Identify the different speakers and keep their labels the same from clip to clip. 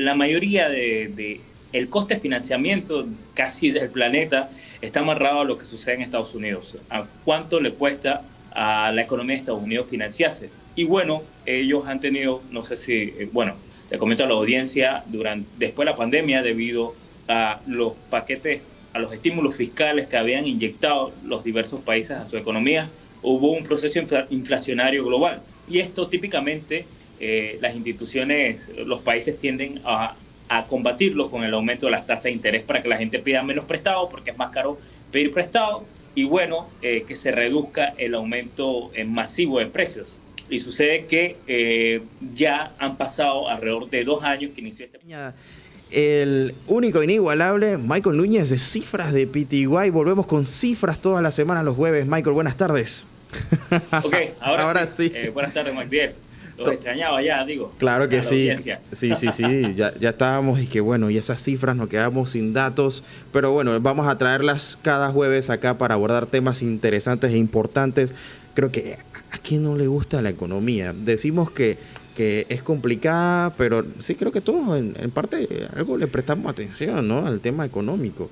Speaker 1: La mayoría de el coste de financiamiento casi del planeta está amarrado a lo que sucede en Estados Unidos, a cuánto le cuesta a la economía de Estados Unidos financiarse. Y bueno, ellos han tenido, no sé si, bueno, le comento a la audiencia, después de la pandemia, debido a los paquetes, a los estímulos fiscales que habían inyectado los diversos países a su economía, hubo un proceso inflacionario global. Y esto típicamente las instituciones, los países tienden a combatirlo con el aumento de las tasas de interés para que la gente pida menos prestado porque es más caro pedir prestado y bueno, que se reduzca el aumento masivo de precios. Y sucede que ya han pasado alrededor de 2 años que inició este...
Speaker 2: El único inigualable, Michael Núñez de Cifras de PTY. Volvemos con cifras todas las semanas los jueves. Michael, buenas tardes.
Speaker 1: Ok, ahora sí. Buenas tardes, Magdiel. Los extrañaba ya, digo.
Speaker 2: Claro que sí. Sí. Ya estábamos y que bueno, y esas cifras nos quedamos sin datos. Pero bueno, vamos a traerlas cada jueves acá para abordar temas interesantes e importantes. Creo que a quién no le gusta la economía. Decimos que es complicada, pero sí creo que todos en parte algo le prestamos atención, ¿no? Al tema económico.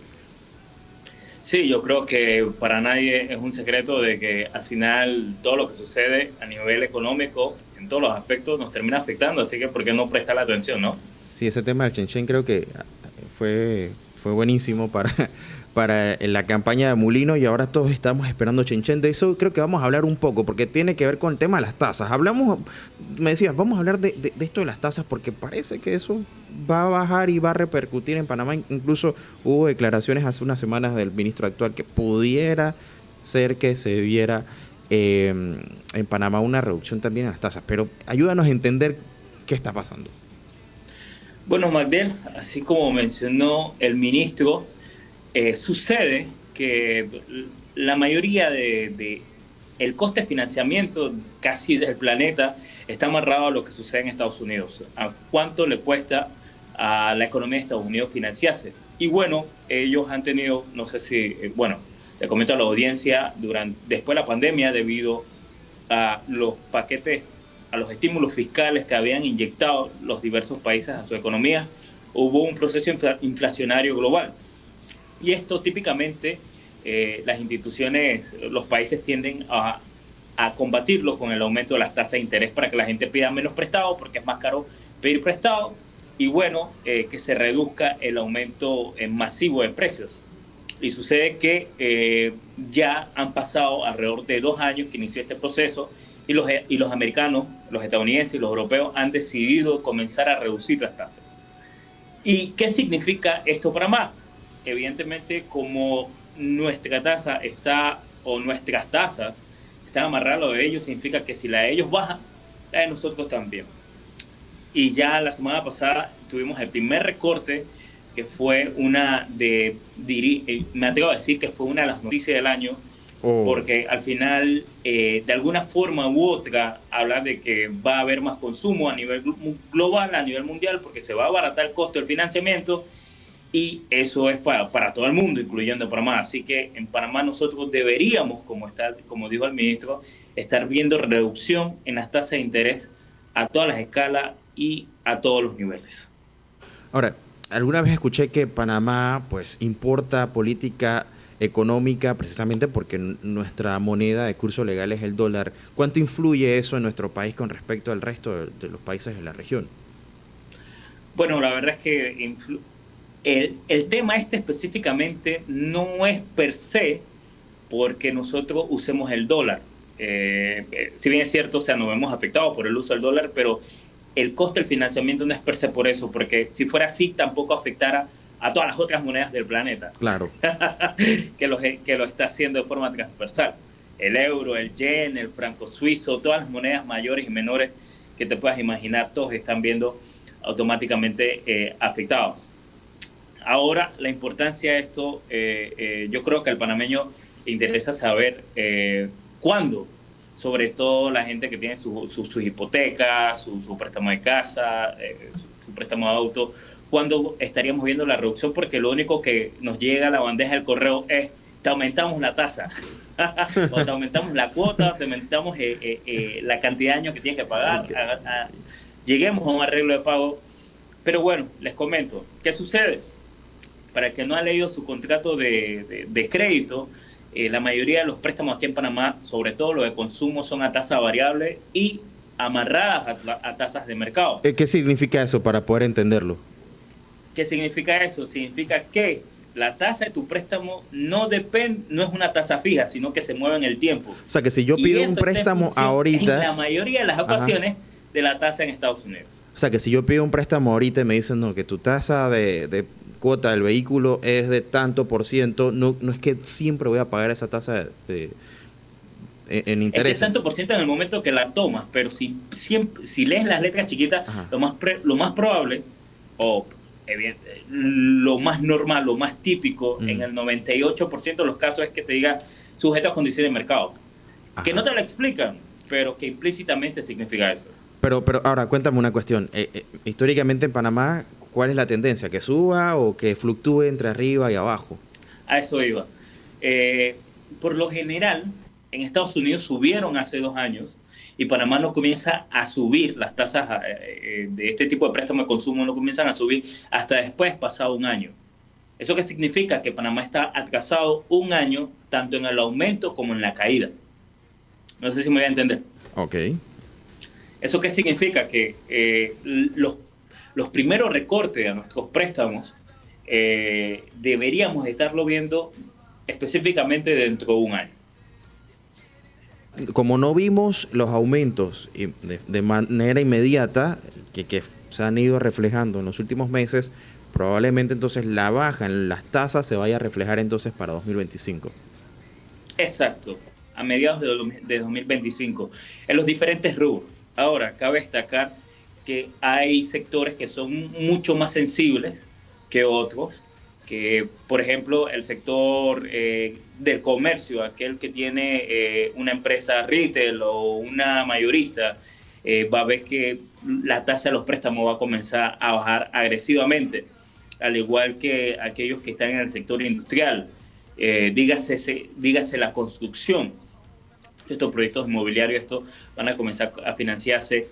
Speaker 1: Sí, yo creo que para nadie es un secreto de que al final todo lo que sucede a nivel económico, en todos los aspectos, nos termina afectando, así que ¿por qué no prestar la atención, no?
Speaker 2: Sí, ese tema del Chen creo que fue buenísimo para la campaña de Mulino y ahora todos estamos esperando Chen. De eso creo que vamos a hablar un poco porque tiene que ver con el tema de las tasas. Me decías, vamos a hablar de esto de las tasas porque parece que eso va a bajar y va a repercutir en Panamá. Incluso hubo declaraciones hace unas semanas del ministro actual que pudiera ser que se viera en Panamá una reducción también en las tasas. Pero ayúdanos a entender qué está pasando.
Speaker 1: Bueno, Magdiel, así como mencionó el ministro, sucede que la mayoría de el coste de financiamiento casi del planeta está amarrado a lo que sucede en Estados Unidos, a cuánto le cuesta a la economía de Estados Unidos financiarse. Y bueno, ellos han tenido, no sé si, bueno, le comento a la audiencia, después de la pandemia, debido a los paquetes, a los estímulos fiscales que habían inyectado los diversos países a su economía, hubo un proceso inflacionario global. Y esto típicamente las instituciones, los países tienden a combatirlo con el aumento de las tasas de interés para que la gente pida menos prestado porque es más caro pedir prestado y bueno, que se reduzca el aumento masivo de precios. Y sucede que ya han pasado alrededor de 2 años que inició este proceso y los americanos, los estadounidenses y los europeos han decidido comenzar a reducir las tasas. ¿Y qué significa esto para más? Evidentemente, como nuestra tasa está, o nuestras tasas están amarradas a lo de ellos, significa que si la de ellos baja, la de nosotros también. Y ya la semana pasada tuvimos el primer recorte, que fue me atrevo a decir que fue una de las noticias del año, porque al final, de alguna forma u otra, habla de que va a haber más consumo a nivel global, a nivel mundial, porque se va a abaratar el costo del financiamiento. Y eso es para todo el mundo, incluyendo Panamá. Así que en Panamá nosotros deberíamos, como dijo el ministro, estar viendo reducción en las tasas de interés a todas las escalas y a todos los niveles.
Speaker 2: Ahora, alguna vez escuché que Panamá pues importa política económica precisamente porque nuestra moneda de curso legal es el dólar. ¿Cuánto influye eso en nuestro país con respecto al resto de los países de la región?
Speaker 1: Bueno, la verdad es que el tema específicamente no es per se porque nosotros usemos el dólar. Si bien es cierto, o sea, nos vemos afectados por el uso del dólar, pero el coste del financiamiento no es per se por eso, porque si fuera así tampoco afectara a todas las otras monedas del planeta.
Speaker 2: Claro.
Speaker 1: que lo está haciendo de forma transversal. El euro, el yen, el franco suizo, todas las monedas mayores y menores que te puedas imaginar, todos están viendo automáticamente afectados. Ahora, la importancia de esto, yo creo que al panameño le interesa saber cuándo, sobre todo la gente que tiene sus hipotecas, su préstamo de casa, su préstamo de auto, cuándo estaríamos viendo la reducción, porque lo único que nos llega a la bandeja del correo es, te aumentamos la tasa, o te aumentamos la cuota, te aumentamos la cantidad de años que tienes que pagar, lleguemos a un arreglo de pago. Pero bueno, les comento, ¿qué sucede? Para el que no ha leído su contrato de crédito, la mayoría de los préstamos aquí en Panamá, sobre todo los de consumo, son a tasa variable y amarradas a tasas de mercado.
Speaker 2: ¿Qué significa eso para poder entenderlo?
Speaker 1: ¿Qué significa eso? Significa que la tasa de tu préstamo no es una tasa fija, sino que se mueve en el tiempo.
Speaker 2: O sea, que si yo pido un préstamo ahorita...
Speaker 1: En la mayoría de las ocasiones de la tasa en Estados Unidos.
Speaker 2: O sea, que si yo pido un préstamo ahorita y me dicen, no, que tu tasa de cuota del vehículo es de tanto por ciento, no es que siempre voy a pagar esa tasa en intereses.
Speaker 1: Es de tanto por ciento en el momento que la tomas, pero si lees las letras chiquitas, lo más probable, o lo más normal, lo más típico, en el 98% de los casos es que te diga sujeto a condiciones de mercado. Que no te lo explican, pero que implícitamente significa eso.
Speaker 2: Pero ahora, cuéntame una cuestión. Históricamente en Panamá, ¿cuál es la tendencia? ¿Que suba o que fluctúe entre arriba y abajo?
Speaker 1: A eso iba. Por lo general, en Estados Unidos subieron hace 2 años y Panamá no comienza a subir, las tasas de este tipo de préstamos de consumo no comienzan a subir hasta después, pasado 1 año. ¿Eso qué significa? Que Panamá está atrasado 1 año, tanto en el aumento como en la caída. No sé si me voy a entender.
Speaker 2: Ok.
Speaker 1: ¿Eso qué significa? Que los primeros recortes a nuestros préstamos deberíamos estarlo viendo específicamente dentro de 1 año.
Speaker 2: Como no vimos los aumentos de manera inmediata, que se han ido reflejando en los últimos meses, probablemente entonces la baja en las tasas se vaya a reflejar entonces para 2025.
Speaker 1: Exacto, a mediados de 2025, en los diferentes rubros. Ahora, cabe destacar que hay sectores que son mucho más sensibles que otros, que por ejemplo el sector del comercio, aquel que tiene una empresa retail o una mayorista, va a ver que la tasa de los préstamos va a comenzar a bajar agresivamente, al igual que aquellos que están en el sector industrial, dígase la construcción. Estos proyectos inmobiliarios van a comenzar a financiarse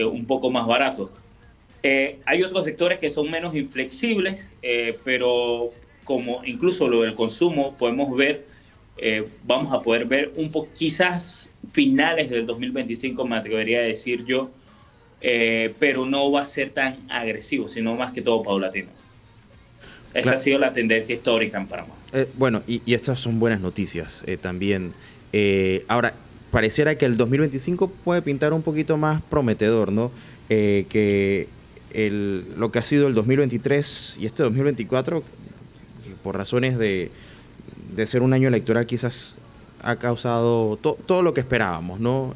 Speaker 1: un poco más baratos. Hay otros sectores que son menos inflexibles, pero como incluso lo del consumo podemos ver, vamos a poder ver quizás finales del 2025, me atrevería a decir yo, pero no va a ser tan agresivo, sino más que todo paulatino. Esa ha sido la tendencia histórica en Panamá.
Speaker 2: Bueno, y estas son buenas noticias también. Ahora, pareciera que el 2025 puede pintar un poquito más prometedor, ¿no? Que lo que ha sido el 2023 y este 2024, por razones de ser un año electoral, quizás ha causado todo lo que esperábamos, ¿no?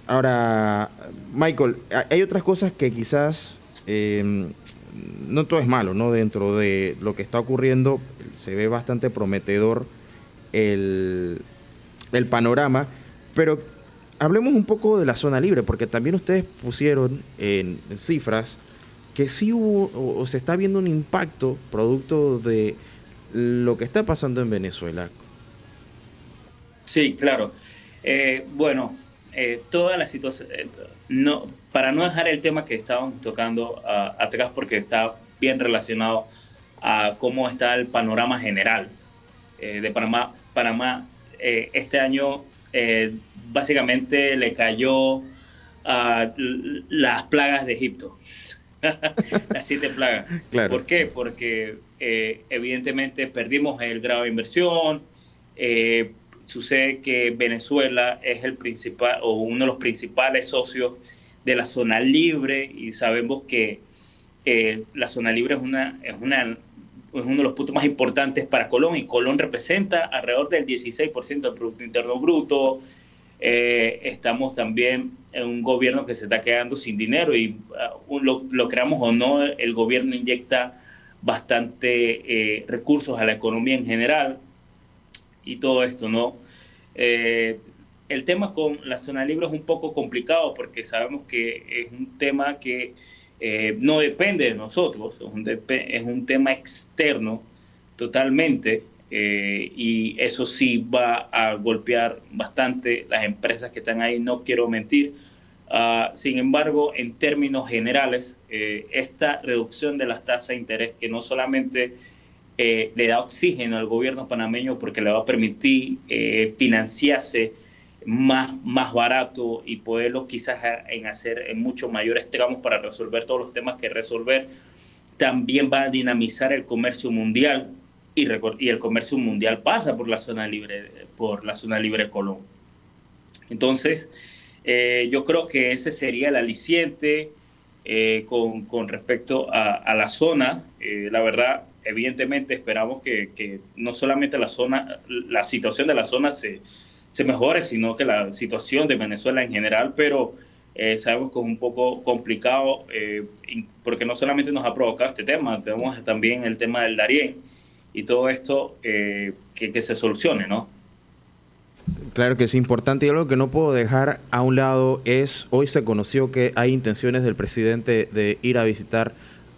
Speaker 2: Ahora, Michael, hay otras cosas que quizás no todo es malo, ¿no? Dentro de lo que está ocurriendo se ve bastante prometedor el panorama, pero hablemos un poco de la zona libre, porque también ustedes pusieron en cifras que sí hubo o se está viendo un impacto producto de lo que está pasando en Venezuela.
Speaker 1: Sí, claro. Bueno, toda la situación, para no dejar el tema que estábamos tocando atrás, porque está bien relacionado a cómo está el panorama general de Panamá. Panamá este año básicamente le cayó a las plagas de Egipto, las 7 plagas.
Speaker 2: Claro.
Speaker 1: ¿Por qué? Porque evidentemente perdimos el grado de inversión. Sucede que Venezuela es el principal o uno de los principales socios de la zona libre, y sabemos que la zona libre es uno de los puntos más importantes para Colón, y Colón representa alrededor del 16% del Producto Interno Bruto. Estamos también en un gobierno que se está quedando sin dinero, y lo creamos o no, el gobierno inyecta bastante recursos a la economía en general y todo esto, ¿no? El tema con la zona libre es un poco complicado, porque sabemos que es un tema que no depende de nosotros, es un tema externo totalmente, y eso sí va a golpear bastante las empresas que están ahí. No quiero mentir, Sin embargo, en términos generales, esta reducción de las tasas de interés que no solamente le da oxígeno al gobierno panameño porque le va a permitir financiarse más barato y poderlo quizás en hacer en muchos mayores tramos para resolver todos los temas que resolver, también va a dinamizar el comercio mundial y el comercio mundial pasa por la zona libre Colón. Entonces, yo creo que ese sería el aliciente con respecto a la zona. La verdad, evidentemente esperamos que no solamente la situación de la zona se mejore, sino que la situación de Venezuela en general, pero sabemos que es un poco complicado porque no solamente nos ha provocado este tema, tenemos también el tema del Darién y todo esto que se solucione, ¿no?
Speaker 2: Claro que es importante, y algo que no puedo dejar a un lado es, hoy se conoció que hay intenciones del presidente de ir a visitar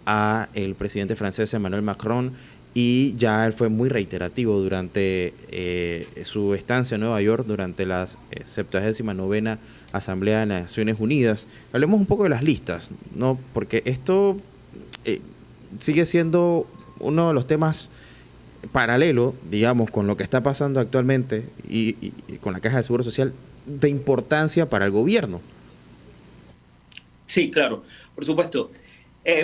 Speaker 2: a el presidente francés Emmanuel Macron, y ya él fue muy reiterativo durante su estancia en Nueva York, durante la 79ª Asamblea de Naciones Unidas. Hablemos un poco de las listas, ¿no? Porque esto sigue siendo uno de los temas paralelo, digamos, con lo que está pasando actualmente y con la Caja de Seguro Social, de importancia para el gobierno.
Speaker 1: Sí, claro, por supuesto.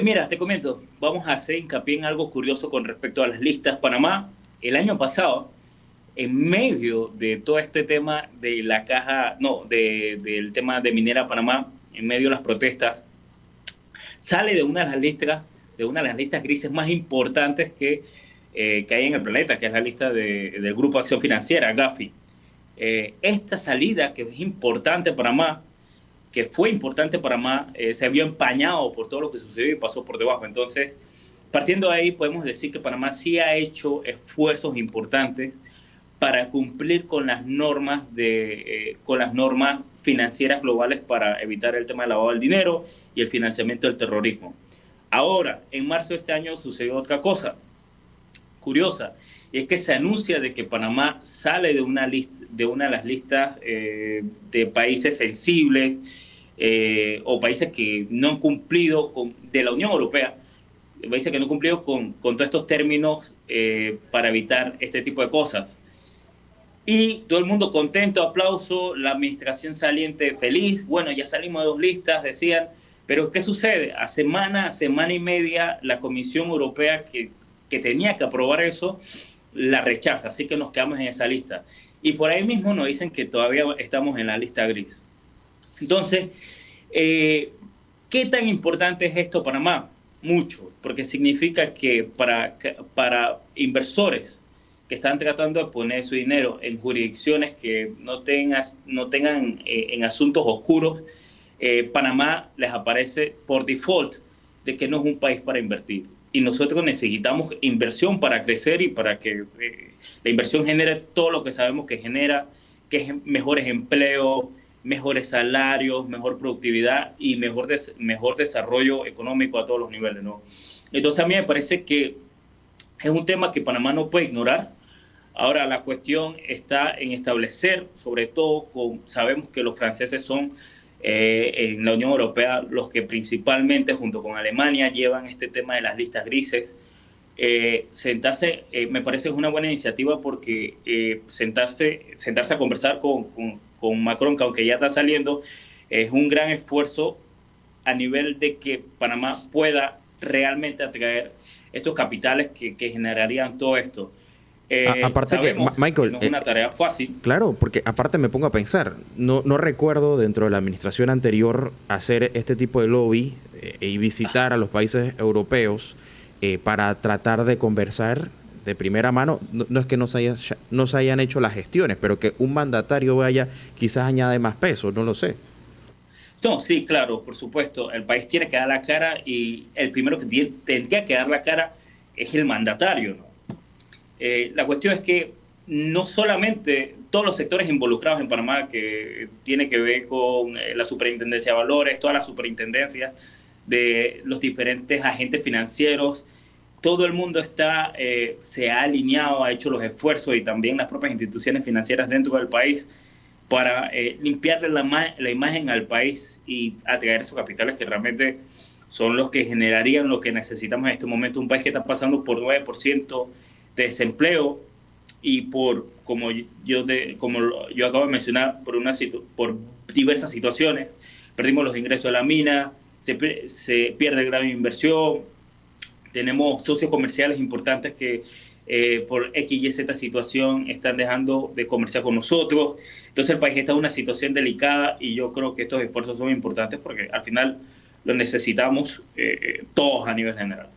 Speaker 1: Mira, te comento, vamos a hacer hincapié en algo curioso con respecto a las listas. Panamá, el año pasado, en medio de todo este tema de la caja, no, del tema de Minera Panamá, en medio de las protestas, sale de una de las listas grises más importantes que hay en el planeta, que es la lista del Grupo de Acción Financiera, Gafi. Esta salida, que es importante para Panamá, que fue importante para Panamá, se vio empañado por todo lo que sucedió y pasó por debajo. Entonces, partiendo de ahí, podemos decir que Panamá sí ha hecho esfuerzos importantes para cumplir con las normas financieras globales para evitar el tema del lavado del dinero y el financiamiento del terrorismo. Ahora, en marzo de este año sucedió otra cosa curiosa, y es que se anuncia de que Panamá sale de una de las listas de países sensibles o países que no han cumplido de la Unión Europea, países que no han cumplido con todos estos términos para evitar este tipo de cosas. Y todo el mundo contento, aplauso, la administración saliente feliz. Bueno, ya salimos de 2 listas, decían. Pero ¿qué sucede? A semana y media, la Comisión Europea que tenía que aprobar eso, la rechaza. Así que nos quedamos en esa lista. Y por ahí mismo nos dicen que todavía estamos en la lista gris. Entonces, ¿qué tan importante es esto para Panamá? Mucho, porque significa que para inversores que están tratando de poner su dinero en jurisdicciones que no tengan en asuntos oscuros, Panamá les aparece por default de que no es un país para invertir. Y nosotros necesitamos inversión para crecer y para que la inversión genere todo lo que sabemos que genera, que es mejores empleos, mejores salarios, mejor productividad y mejor desarrollo económico a todos los niveles, ¿no? Entonces a mí me parece que es un tema que Panamá no puede ignorar. Ahora la cuestión está en establecer, sobre todo sabemos que los franceses son en la Unión Europea los que principalmente junto con Alemania llevan este tema de las listas grises. Sentarse, me parece una buena iniciativa porque sentarse a conversar con Macron, que aunque ya está saliendo, es un gran esfuerzo a nivel de que Panamá pueda realmente atraer estos capitales que generarían todo esto.
Speaker 2: Aparte que, Michael,
Speaker 1: no es una tarea fácil.
Speaker 2: Claro, porque aparte me pongo a pensar, no recuerdo dentro de la administración anterior hacer este tipo de lobby y visitar a los países europeos para tratar de conversar de primera mano. No es que no se hayan hecho las gestiones, pero que un mandatario vaya quizás añade más peso, no lo sé.
Speaker 1: No, sí, claro, por supuesto. El país tiene que dar la cara y el primero que tendría que dar la cara es el mandatario, ¿no? La cuestión es que no solamente todos los sectores involucrados en Panamá, que tiene que ver con la Superintendencia de Valores, todas las superintendencias de los diferentes agentes financieros, todo el mundo se ha alineado, ha hecho los esfuerzos y también las propias instituciones financieras dentro del país para limpiarle la imagen al país y atraer esos capitales que realmente son los que generarían lo que necesitamos en este momento. Un país que está pasando por 9% de desempleo y como yo acabo de mencionar, por diversas situaciones. Perdimos los ingresos de la mina, se pierde gran inversión, tenemos socios comerciales importantes que por X, Y, Z situación están dejando de comerciar con nosotros. Entonces el país está en una situación delicada y yo creo que estos esfuerzos son importantes porque al final los necesitamos todos a nivel general.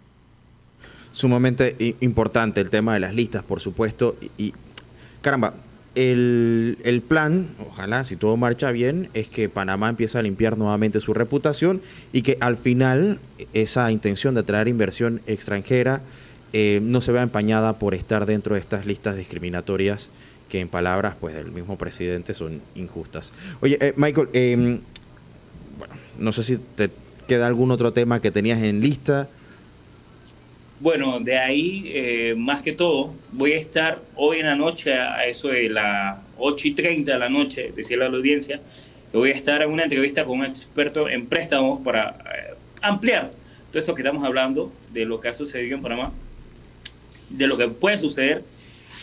Speaker 2: Sumamente importante el tema de las listas, por supuesto. Y caramba, el plan, ojalá, si todo marcha bien, es que Panamá empiece a limpiar nuevamente su reputación y que al final esa intención de atraer inversión extranjera no se vea empañada por estar dentro de estas listas discriminatorias que en palabras pues del mismo presidente son injustas. Oye, Michael, bueno, no sé si te queda algún otro tema que tenías en lista.
Speaker 1: Bueno, de ahí, más que todo, voy a estar hoy en la noche, a eso de las 8:30 de la noche, decirle a la audiencia, que voy a estar en una entrevista con un experto en préstamos para ampliar todo esto que estamos hablando, de lo que ha sucedido en Panamá, de lo que puede suceder.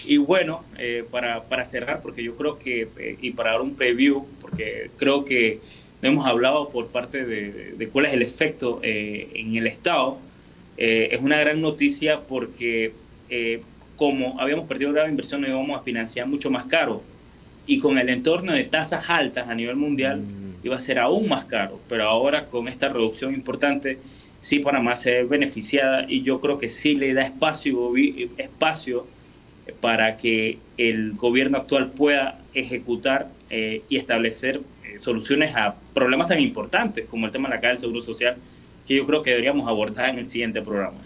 Speaker 1: Y bueno, para cerrar, porque yo creo que, y para dar un preview, porque creo que hemos hablado por parte de cuál es el efecto en el Estado. Es una gran noticia porque como habíamos perdido gran inversión, nos íbamos a financiar mucho más caro. Y con el entorno de tasas altas a nivel mundial, iba a ser aún más caro. Pero ahora con esta reducción importante, sí Panamá se ve beneficiada y yo creo que sí le da espacio para que el gobierno actual pueda ejecutar y establecer soluciones a problemas tan importantes como el tema de la caja del Seguro Social, que yo creo que deberíamos abordar en el siguiente programa.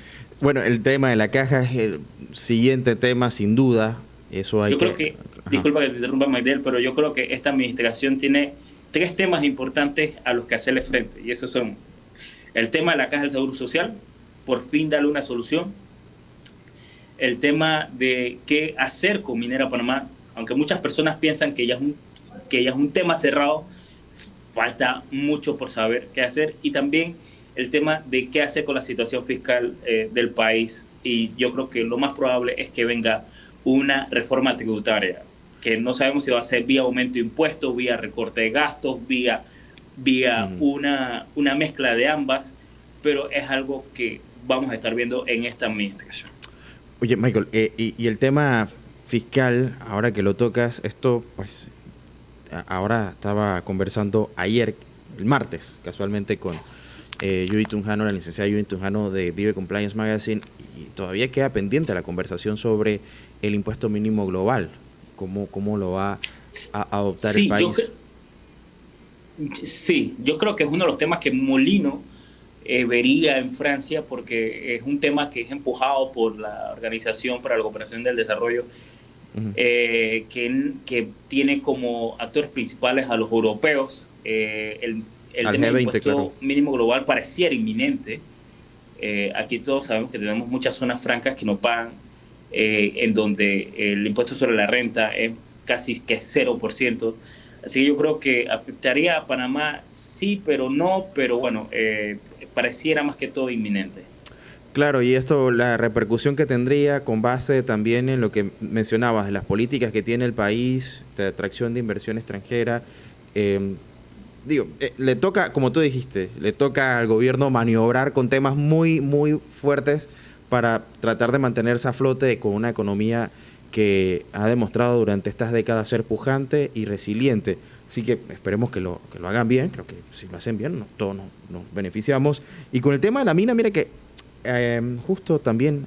Speaker 2: Bueno, el tema de la caja es el siguiente tema, sin duda. Eso hay
Speaker 1: yo creo que disculpa que te interrumpa, Maidel, pero yo creo que esta administración tiene 3 temas importantes a los que hacerle frente, y esos son el tema de la caja del Seguro Social, por fin darle una solución, el tema de qué hacer con Minera Panamá, aunque muchas personas piensan que ya es un tema cerrado, falta mucho por saber qué hacer, y también el tema de qué hacer con la situación fiscal del país. Y yo creo que lo más probable es que venga una reforma tributaria, que no sabemos si va a ser vía aumento de impuestos, vía recorte de gastos, vía una mezcla de ambas, pero es algo que vamos a estar viendo en esta administración.
Speaker 2: Oye, Michael, y el tema fiscal, ahora que lo tocas, esto pues ahora estaba conversando ayer, el martes, casualmente con Judy Tunjano, la licenciada Judy Tunjano de Vive Compliance Magazine, y todavía queda pendiente la conversación sobre el impuesto mínimo global, cómo lo va a adoptar el país.
Speaker 1: Yo creo que es uno de los temas que Molino vería en Francia, porque es un tema que es empujado por la Organización para la Cooperación del Desarrollo, que tiene como actores principales a los europeos. El tema del impuesto mínimo global pareciera inminente. Aquí todos sabemos que tenemos muchas zonas francas que no pagan, en donde el impuesto sobre la renta es casi que 0%. Así que yo creo que afectaría a Panamá, sí, pero no, pero bueno, pareciera más que todo inminente.
Speaker 2: Claro, y esto, la repercusión que tendría con base también en lo que mencionabas, de las políticas que tiene el país, de atracción de inversión extranjera. Le toca, como tú dijiste, le toca al gobierno maniobrar con temas muy, muy fuertes para tratar de mantenerse a flote con una economía que ha demostrado durante estas décadas ser pujante y resiliente. Así que esperemos que lo hagan bien. Creo que si lo hacen bien, todos nos beneficiamos. Y con el tema de la mina, mire que justo también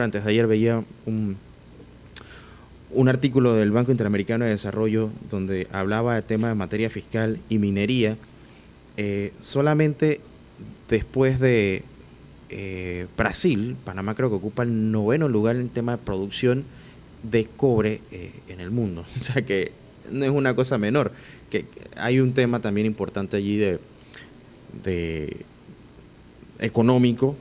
Speaker 2: antes de ayer veía un artículo del Banco Interamericano de Desarrollo donde hablaba de tema de materia fiscal y minería. Solamente después de Brasil, Panamá creo que ocupa el 9º lugar en tema de producción de cobre en el mundo. O sea que no es una cosa menor, que hay un tema también importante allí de económico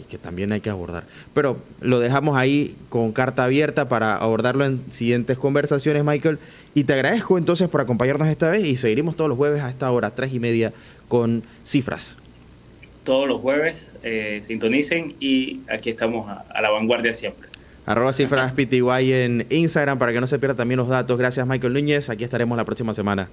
Speaker 2: que también hay que abordar. Pero lo dejamos ahí con carta abierta para abordarlo en siguientes conversaciones, Michael. Y te agradezco entonces por acompañarnos esta vez y seguiremos todos los jueves a esta hora, 3:30, con Cifras.
Speaker 1: Todos los jueves, sintonicen y aquí estamos a la vanguardia siempre.
Speaker 2: @CifrasPTY en Instagram para que no se pierdan también los datos. Gracias, Michael Núñez. Aquí estaremos la próxima semana.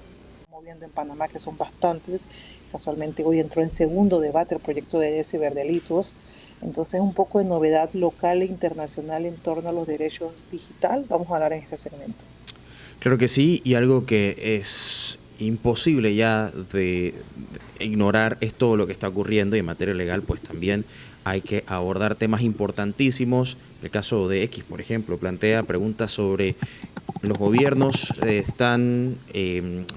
Speaker 3: Moviendo en Panamá, que son bastantes. Casualmente hoy entró en segundo debate el proyecto de ciberdelitos. Entonces, un poco de novedad local e internacional en torno a los derechos digital. Vamos a hablar en este segmento.
Speaker 2: Claro que sí, y algo que es imposible ya de ignorar es todo lo que está ocurriendo, y en materia legal pues también hay que abordar temas importantísimos. El caso de X, por ejemplo, plantea preguntas sobre los gobiernos están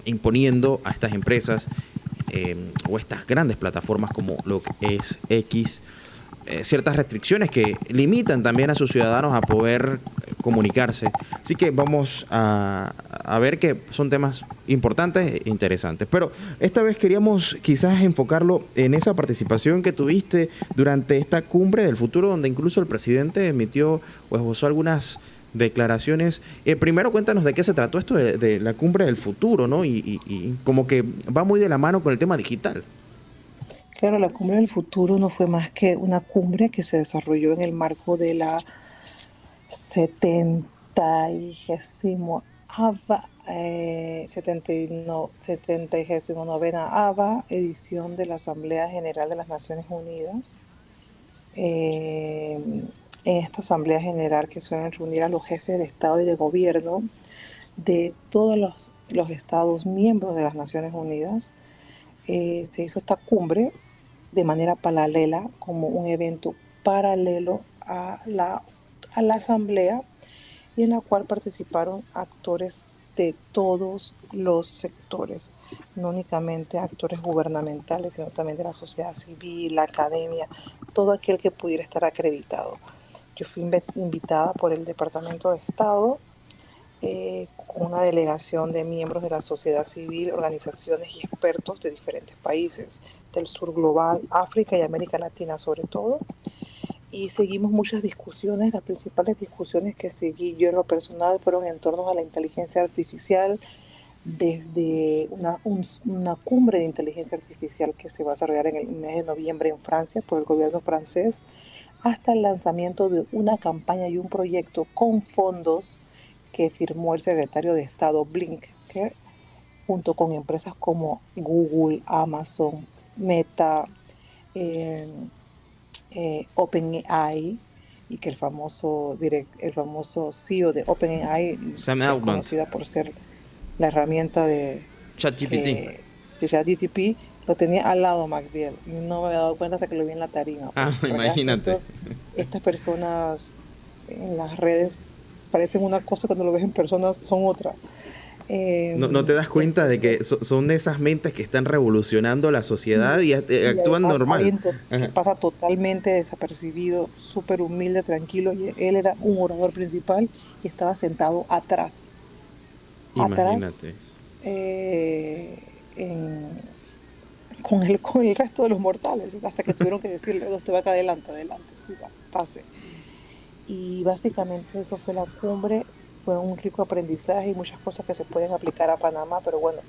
Speaker 2: imponiendo a estas empresas o estas grandes plataformas como lo que es X ciertas restricciones que limitan también a sus ciudadanos a poder comunicarse. Así que vamos a ver que son temas importantes e interesantes. Pero esta vez queríamos quizás enfocarlo en esa participación que tuviste durante esta cumbre del futuro, donde incluso el presidente emitió o esbozó algunas declaraciones. Primero cuéntanos de qué se trató esto de la cumbre del futuro, ¿no? Y como que va muy de la mano con el tema digital.
Speaker 3: Claro, la cumbre del futuro no fue más que una cumbre que se desarrolló en el marco de la 79ª edición de la Asamblea General de las Naciones Unidas. En esta Asamblea General, que suelen reunir a los jefes de Estado y de Gobierno de todos los Estados miembros de las Naciones Unidas, se hizo esta cumbre de manera paralela, como un evento paralelo a la Asamblea, y en la cual participaron actores de todos los sectores, no únicamente actores gubernamentales, sino también de la sociedad civil, la academia, todo aquel que pudiera estar acreditado. Yo fui invitada por el Departamento de Estado, con una delegación de miembros de la sociedad civil, organizaciones y expertos de diferentes países del sur global, África y América Latina sobre todo. Y seguimos muchas discusiones. Las principales discusiones que seguí yo en lo personal fueron en torno a la inteligencia artificial, desde una cumbre de inteligencia artificial que se va a desarrollar en el mes de noviembre en Francia por el gobierno francés, hasta el lanzamiento de una campaña y un proyecto con fondos que firmó el secretario de Estado Blinken, junto con empresas como Google, Amazon, Meta, OpenAI, y que el famoso CEO de OpenAI,
Speaker 2: Sam
Speaker 3: es
Speaker 2: Altman,
Speaker 3: conocida por ser la herramienta de ChatGPT, lo tenía al lado MacDill, y no me había dado cuenta hasta que lo vi en la tarima.
Speaker 2: Imagínate.
Speaker 3: Entonces, estas personas en las redes parecen una cosa, cuando lo ves en persona son otra.
Speaker 2: No te das cuenta de que son de esas mentes que están revolucionando la sociedad y actúan normal.
Speaker 3: Que pasa totalmente desapercibido, súper humilde, tranquilo. Y él era un orador principal y estaba sentado atrás.
Speaker 2: Imagínate.
Speaker 3: Con el resto de los mortales, hasta que tuvieron que decirle: usted va acá adelante, suba, pase. Y básicamente eso fue la cumbre. Fue un rico aprendizaje y muchas cosas que se pueden aplicar a Panamá, pero bueno,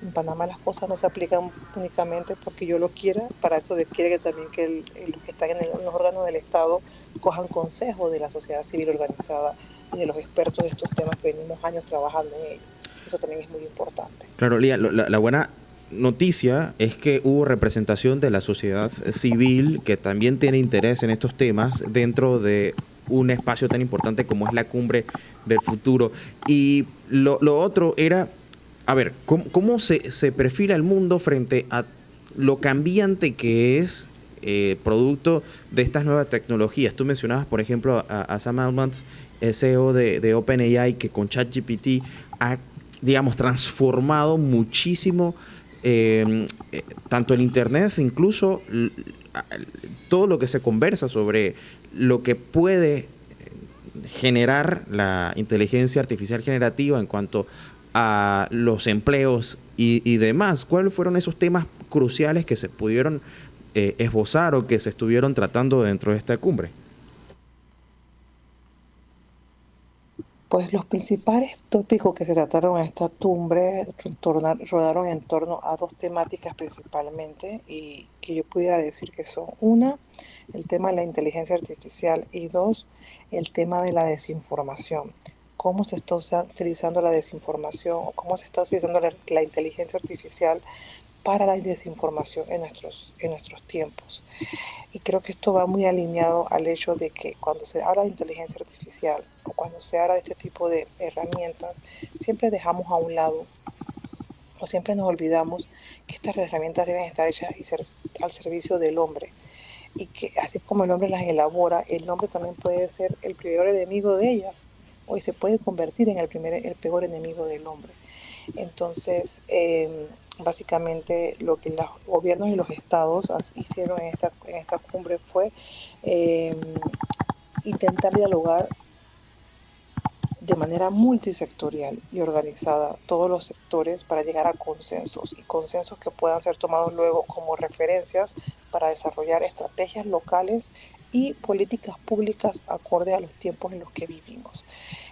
Speaker 3: en Panamá las cosas no se aplican únicamente porque yo lo quiera. Para eso quiere que también que los que están en los órganos del Estado cojan consejo de la sociedad civil organizada y de los expertos de estos temas que venimos años trabajando en ellos. Eso también es muy importante.
Speaker 2: Claro, Lía, la buena noticia es que hubo representación de la sociedad civil que también tiene interés en estos temas dentro de un espacio tan importante como es la cumbre del futuro. Y lo otro era, a ver, ¿cómo se perfila el mundo frente a lo cambiante que es producto de estas nuevas tecnologías? Tú mencionabas, por ejemplo, a Sam Altman, CEO de OpenAI, que con ChatGPT ha, digamos, transformado muchísimo tanto el Internet, incluso todo lo que se conversa sobre lo que puede generar la inteligencia artificial generativa en cuanto a los empleos y demás. ¿Cuáles fueron esos temas cruciales que se pudieron esbozar o que se estuvieron tratando dentro de esta cumbre?
Speaker 3: Pues los principales tópicos que se trataron en esta cumbre rodaron en torno a dos temáticas principalmente y que yo pudiera decir que son una, el tema de la inteligencia artificial y dos, el tema de la desinformación. Cómo se está utilizando la desinformación o cómo se está utilizando la inteligencia artificial para la desinformación en nuestros tiempos. Y creo que esto va muy alineado al hecho de que cuando se habla de inteligencia artificial o cuando se habla de este tipo de herramientas, siempre dejamos a un lado o siempre nos olvidamos que estas herramientas deben estar hechas y ser al servicio del hombre. Y que así como el hombre las elabora, el hombre también puede ser el peor enemigo de ellas o se puede convertir en el peor enemigo del hombre. Entonces, básicamente lo que los gobiernos y los estados hicieron en esta cumbre fue eh, intentar dialogar de manera multisectorial y organizada todos los sectores para llegar a consensos y consensos que puedan ser tomados luego como referencias para desarrollar estrategias locales y políticas públicas acorde a los tiempos en los que vivimos.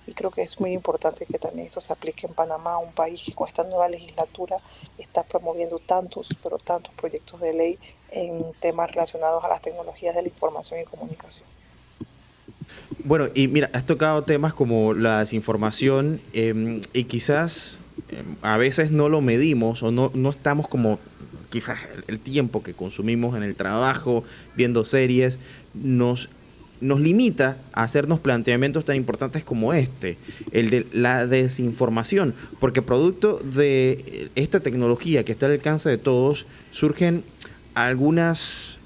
Speaker 3: Y creo que es muy importante que también esto se aplique en Panamá, un país que con esta nueva legislatura está promoviendo tantos, pero tantos proyectos de ley en temas relacionados a las tecnologías de la información y comunicación.
Speaker 2: Bueno, y mira, has tocado temas como la desinformación y quizás a veces no lo medimos o no estamos como quizás el tiempo que consumimos en el trabajo, viendo series, nos limita a hacernos planteamientos tan importantes como este, el de la desinformación, porque producto de esta tecnología que está al alcance de todos, surgen algunas,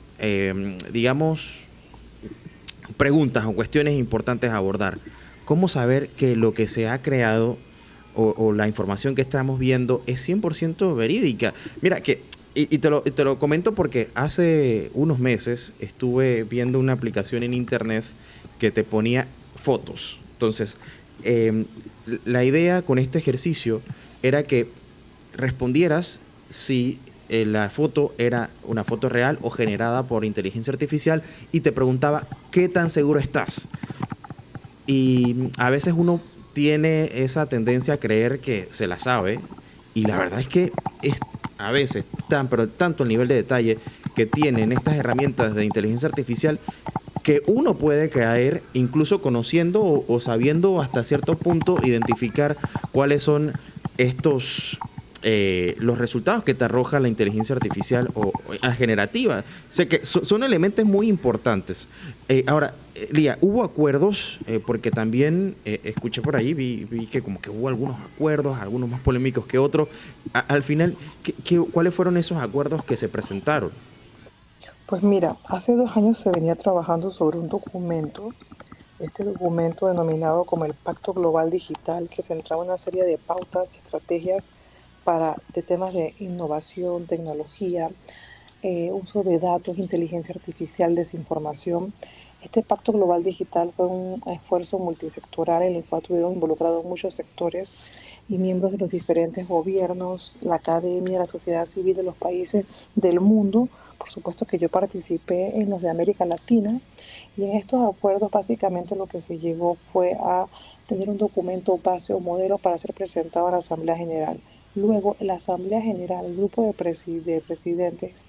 Speaker 2: digamos, preguntas o cuestiones importantes a abordar. ¿Cómo saber que lo que se ha creado o la información que estamos viendo es 100% verídica? Mira, y te lo comento porque hace unos meses estuve viendo una aplicación en internet que te ponía fotos. Entonces, la idea con este ejercicio era que respondieras si la foto era una foto real o generada por inteligencia artificial y te preguntaba qué tan seguro estás. Y a veces uno tiene esa tendencia a creer que se la sabe y la verdad es que es a veces pero tanto el nivel de detalle que tienen estas herramientas de inteligencia artificial que uno puede caer incluso conociendo o sabiendo hasta cierto punto identificar cuáles son estos los resultados que te arroja la inteligencia artificial o generativa. Sé que son elementos muy importantes. Ahora, Lía, hubo acuerdos, porque también escuché por ahí, vi que como que hubo algunos acuerdos, algunos más polémicos que otros. Al final, ¿cuáles fueron esos acuerdos que se presentaron?
Speaker 3: Pues mira, hace 2 años se venía trabajando sobre un documento, este documento denominado como el Pacto Global Digital, que centraba una serie de pautas y estrategias de temas de innovación, tecnología, uso de datos, inteligencia artificial, desinformación. Este Pacto Global Digital fue un esfuerzo multisectoral en el cual tuvieron involucrados muchos sectores y miembros de los diferentes gobiernos, la academia, la sociedad civil de los países del mundo. Por supuesto que yo participé en los de América Latina y en estos acuerdos básicamente lo que se llegó fue a tener un documento base o modelo para ser presentado a la Asamblea General. Luego, la Asamblea General, el grupo de presidentes,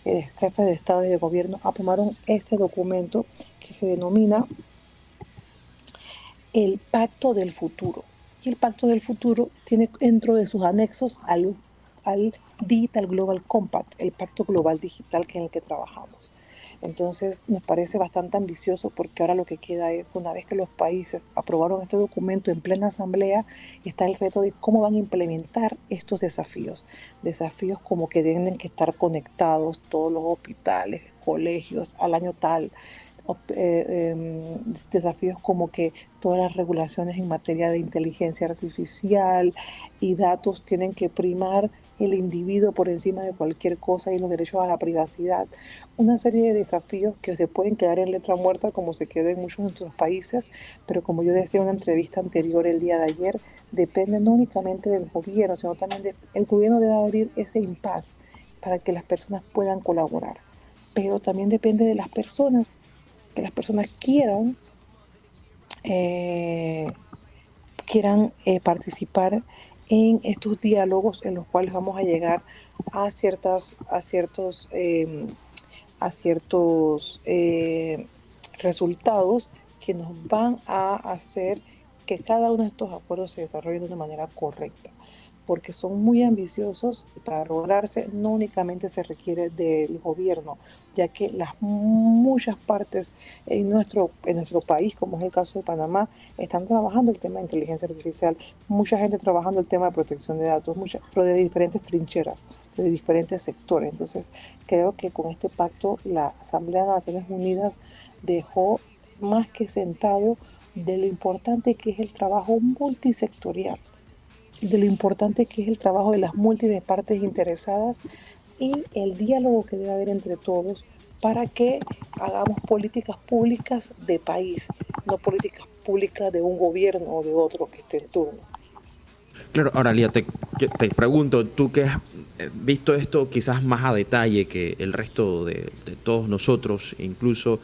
Speaker 3: jefes de Estado y de Gobierno, aprobaron este documento que se denomina el Pacto del Futuro. Y el Pacto del Futuro tiene dentro de sus anexos al Digital Global Compact, el Pacto Global Digital en el que trabajamos. Entonces nos parece bastante ambicioso porque ahora lo que queda es, una vez que los países aprobaron este documento en plena asamblea, está el reto de cómo van a implementar estos desafíos. Desafíos como que tienen que estar conectados todos los hospitales, colegios al año tal. Desafíos como que todas las regulaciones en materia de inteligencia artificial y datos tienen que primar el individuo por encima de cualquier cosa y los derechos a la privacidad. Una serie de desafíos que se pueden quedar en letra muerta como se queda en muchos de nuestros países, pero como yo decía en una entrevista anterior el día de ayer, depende no únicamente del gobierno, sino también el gobierno debe abrir ese impasse para que las personas puedan colaborar. pero también depende de las personas, que las personas eh, participar en estos diálogos en los cuales vamos a llegar a ciertos resultados que nos van a hacer que cada uno de estos acuerdos se desarrolle de una manera correcta, porque son muy ambiciosos. Para lograrse no únicamente se requiere del gobierno, ya que las muchas partes en nuestro país, como es el caso de Panamá, están trabajando el tema de inteligencia artificial, mucha gente trabajando el tema de protección de datos, pero de diferentes trincheras, de diferentes sectores. Entonces, creo que con este pacto la Asamblea de Naciones Unidas dejó más que sentado de lo importante que es el trabajo multisectorial, de lo importante que es el trabajo de las múltiples partes interesadas y el diálogo que debe haber entre todos para que hagamos políticas públicas de país, no políticas públicas de un gobierno o de otro que esté en turno.
Speaker 2: Claro, ahora Lía, te pregunto, tú que has visto esto quizás más a detalle que el resto de todos nosotros, incluso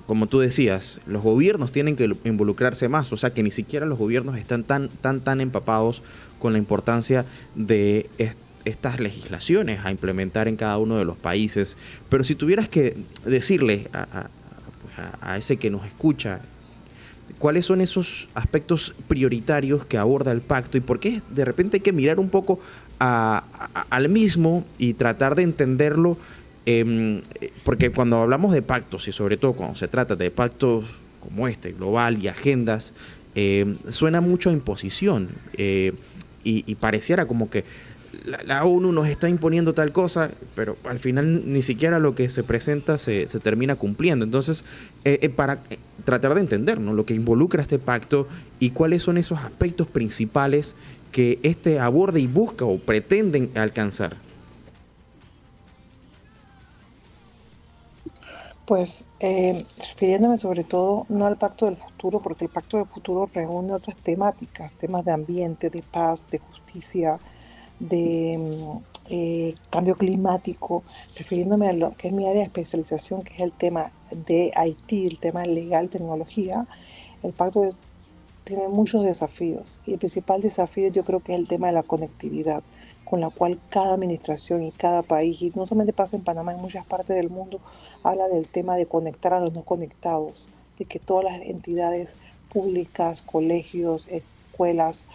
Speaker 2: como tú decías, los gobiernos tienen que involucrarse más, o sea que ni siquiera los gobiernos están tan empapados con la importancia de estas legislaciones a implementar en cada uno de los países. Pero si tuvieras que decirle a ese que nos escucha, ¿cuáles son esos aspectos prioritarios que aborda el pacto y por qué de repente hay que mirar un poco al mismo y tratar de entenderlo? Porque cuando hablamos de pactos y sobre todo cuando se trata de pactos como este, global y agendas, suena mucho a imposición y pareciera como que la ONU nos está imponiendo tal cosa, pero al final ni siquiera lo que se presenta se termina cumpliendo. Entonces, para tratar de entender, ¿no?, lo que involucra este pacto y cuáles son esos aspectos principales que este aborda y busca o pretenden alcanzar.
Speaker 3: Pues refiriéndome sobre todo no al Pacto del Futuro, porque el Pacto del Futuro reúne otras temáticas, temas de ambiente, de paz, de justicia, de cambio climático, refiriéndome a lo que es mi área de especialización, que es el tema de Haití, el tema legal, tecnología. El pacto tiene muchos desafíos y el principal desafío yo creo que es el tema de la conectividad, con la cual cada administración y cada país, y no solamente pasa en Panamá, en muchas partes del mundo, habla del tema de conectar a los no conectados, de que todas las entidades públicas, colegios, escuelas,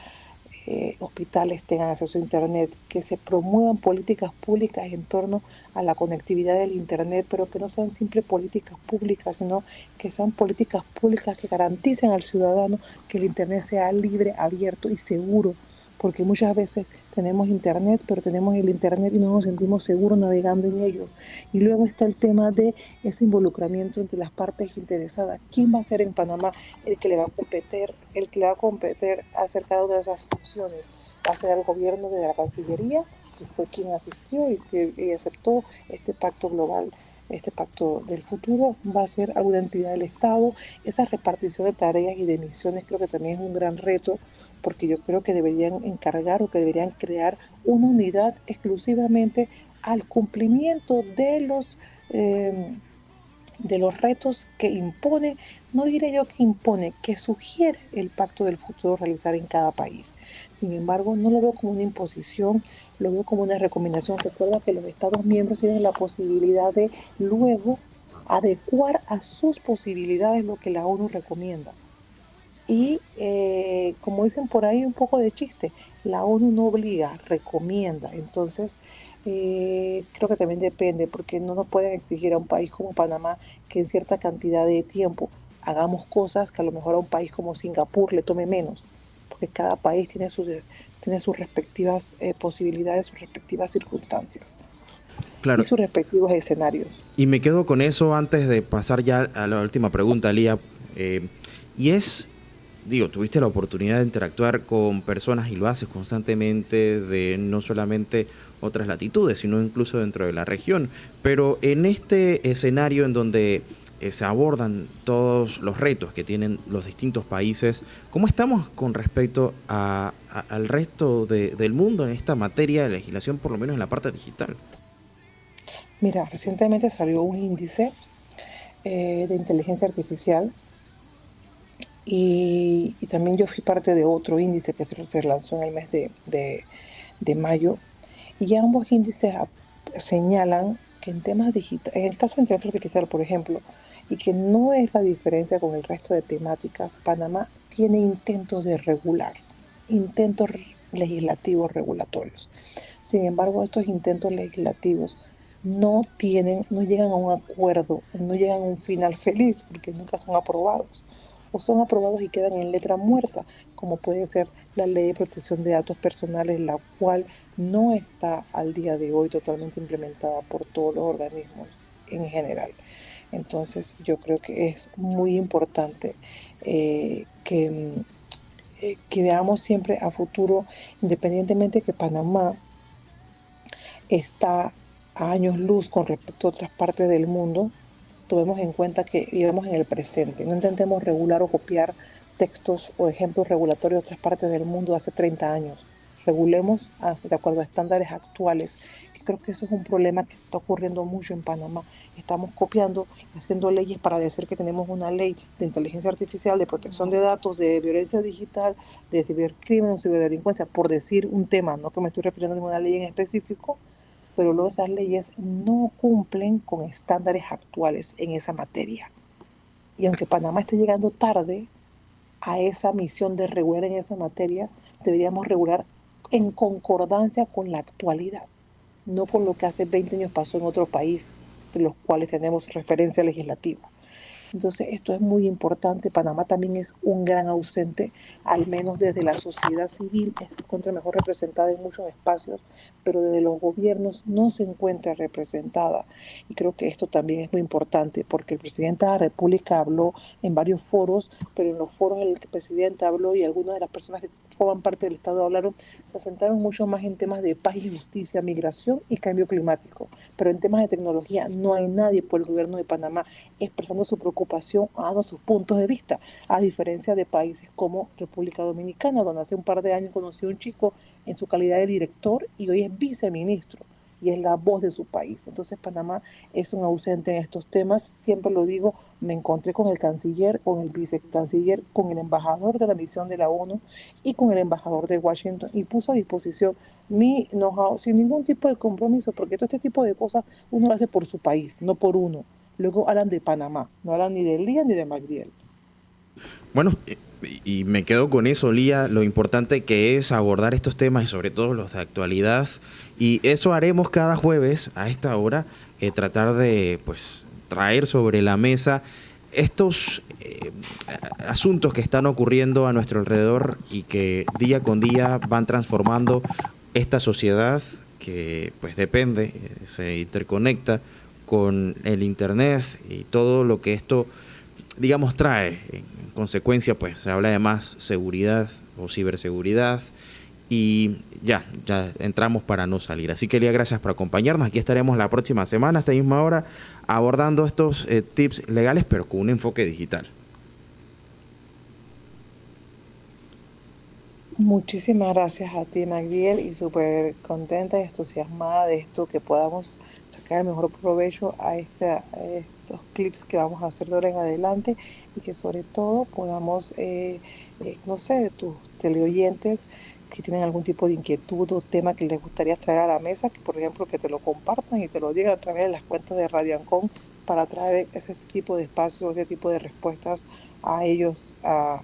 Speaker 3: hospitales tengan acceso a Internet, que se promuevan políticas públicas en torno a la conectividad del Internet, pero que no sean siempre políticas públicas, sino que sean políticas públicas que garanticen al ciudadano que el Internet sea libre, abierto y seguro, porque muchas veces tenemos Internet, pero tenemos el Internet y no nos sentimos seguros navegando en ellos. Y luego está el tema de ese involucramiento entre las partes interesadas. ¿Quién va a ser en Panamá el que le va a competir, hacer cada una de esas funciones? ¿Va a ser el gobierno de la Cancillería, que fue quien asistió y aceptó este pacto global? Este pacto del futuro va a ser alguna entidad del Estado. Esa repartición de tareas y de misiones creo que también es un gran reto, porque yo creo que deberían encargar o que deberían crear una unidad exclusivamente al cumplimiento de los retos que impone, no diré yo que impone, que sugiere el Pacto del Futuro realizar en cada país. Sin embargo, no lo veo como una imposición, lo veo como una recomendación. Recuerda que los Estados miembros tienen la posibilidad de luego adecuar a sus posibilidades lo que la ONU recomienda. Y como dicen por ahí, un poco de chiste, la ONU no obliga, recomienda. Entonces, creo que también depende, porque no nos pueden exigir a un país como Panamá que en cierta cantidad de tiempo hagamos cosas que a lo mejor a un país como Singapur le tome menos, porque cada país tiene sus respectivas posibilidades, sus respectivas circunstancias. Claro. Y sus respectivos escenarios.
Speaker 2: Y me quedo con eso antes de pasar ya a la última pregunta, Lía. Y es... tuviste la oportunidad de interactuar con personas y lo haces constantemente de no solamente otras latitudes, sino incluso dentro de la región. Pero en este escenario en donde se abordan todos los retos que tienen los distintos países, ¿cómo estamos con respecto al resto del mundo en esta materia de legislación, por lo menos en la parte digital?
Speaker 3: Mira, recientemente salió un índice de inteligencia artificial y también yo fui parte de otro índice que se lanzó en el mes de mayo, y ambos índices señalan que en temas digitales, en el caso de inteligencia artificial, por ejemplo, y que no es la diferencia con el resto de temáticas, Panamá tiene intentos de regular, intentos legislativos regulatorios. Sin embargo, estos intentos legislativos no llegan a un acuerdo, no llegan a un final feliz, porque nunca son aprobados. O son aprobados y quedan en letra muerta, como puede ser la Ley de Protección de Datos Personales, la cual no está al día de hoy totalmente implementada por todos los organismos en general. Entonces, yo creo que es muy importante que veamos siempre a futuro, independientemente que Panamá está a años luz con respecto a otras partes del mundo, tomemos en cuenta que vivimos en el presente. No intentemos regular o copiar textos o ejemplos regulatorios de otras partes del mundo de hace 30 años. Regulemos de acuerdo a estándares actuales. Creo que eso es un problema que está ocurriendo mucho en Panamá. Estamos copiando, haciendo leyes para decir que tenemos una ley de inteligencia artificial, de protección de datos, de violencia digital, de cibercrimen o ciberdelincuencia, por decir un tema, no que me estoy refiriendo a ninguna ley en específico, pero luego esas leyes no cumplen con estándares actuales en esa materia. Y aunque Panamá esté llegando tarde a esa misión de regular en esa materia, deberíamos regular en concordancia con la actualidad, no con lo que hace 20 años pasó en otro país, de los cuales tenemos referencia legislativa. Entonces, esto es muy importante. Panamá también es un gran ausente, al menos desde la sociedad civil, se encuentra mejor representada en muchos espacios, pero desde los gobiernos no se encuentra representada. Y creo que esto también es muy importante, porque el presidente de la República habló en varios foros, pero en los foros en los que el presidente habló y algunas de las personas que forman parte del Estado hablaron, se centraron mucho más en temas de paz y justicia, migración y cambio climático. Pero en temas de tecnología no hay nadie por el gobierno de Panamá expresando su preocupación, dando sus puntos de vista, a diferencia de países como República Dominicana, donde hace un par de años conocí a un chico en su calidad de director y hoy es viceministro y es la voz de su país. Entonces Panamá es un ausente en estos temas. Siempre lo digo, me encontré con el canciller, con el vicecanciller, con el embajador de la misión de la ONU y con el embajador de Washington, y puso a disposición mi know-how sin ningún tipo de compromiso, porque todo este tipo de cosas uno lo hace por su país, no por uno. Luego hablan de Panamá, no hablan ni de Lía ni de Magdiel.
Speaker 2: Bueno, y me quedo con eso, Lía, lo importante que es abordar estos temas y sobre todo los de actualidad. Y eso haremos cada jueves a esta hora, tratar de pues traer sobre la mesa estos asuntos que están ocurriendo a nuestro alrededor y que día con día van transformando esta sociedad que pues depende, se interconecta con el internet y todo lo que esto, digamos, trae. En consecuencia, pues se habla de más seguridad o ciberseguridad y ya entramos para no salir. Así que, Lía, gracias por acompañarnos. Aquí estaremos la próxima semana a esta misma hora abordando estos tips legales, pero con un enfoque digital.
Speaker 3: Muchísimas gracias a ti, Magdiel, y súper contenta y entusiasmada de esto, que podamos sacar el mejor provecho a estos clips que vamos a hacer de ahora en adelante, y que sobre todo podamos, no sé, tus teleoyentes que tienen algún tipo de inquietud o tema que les gustaría traer a la mesa, que por ejemplo que te lo compartan y te lo digan a través de las cuentas de Radio Ancon, para traer ese tipo de espacios, ese tipo de respuestas a ellos, a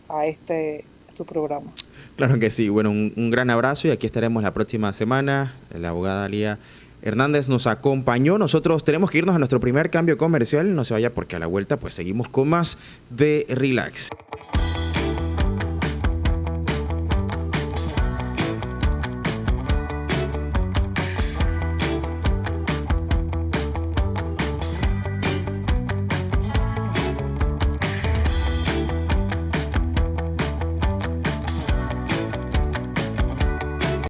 Speaker 3: tu programa.
Speaker 2: Claro que sí. Bueno, un gran abrazo y aquí estaremos la próxima semana. La abogada Lía Hernández nos acompañó. Nosotros tenemos que irnos a nuestro primer cambio comercial. No se vaya porque a la vuelta pues seguimos con más de Relax.